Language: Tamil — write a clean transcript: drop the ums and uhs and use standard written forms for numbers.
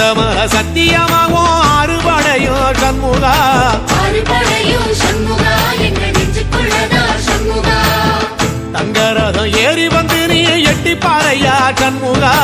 அந்தமர சத்தியமாகும் அறுபடையும் சண்முகா தங்கரதம் ஏறி வந்து நீ எட்டி பாறையா சண்முகா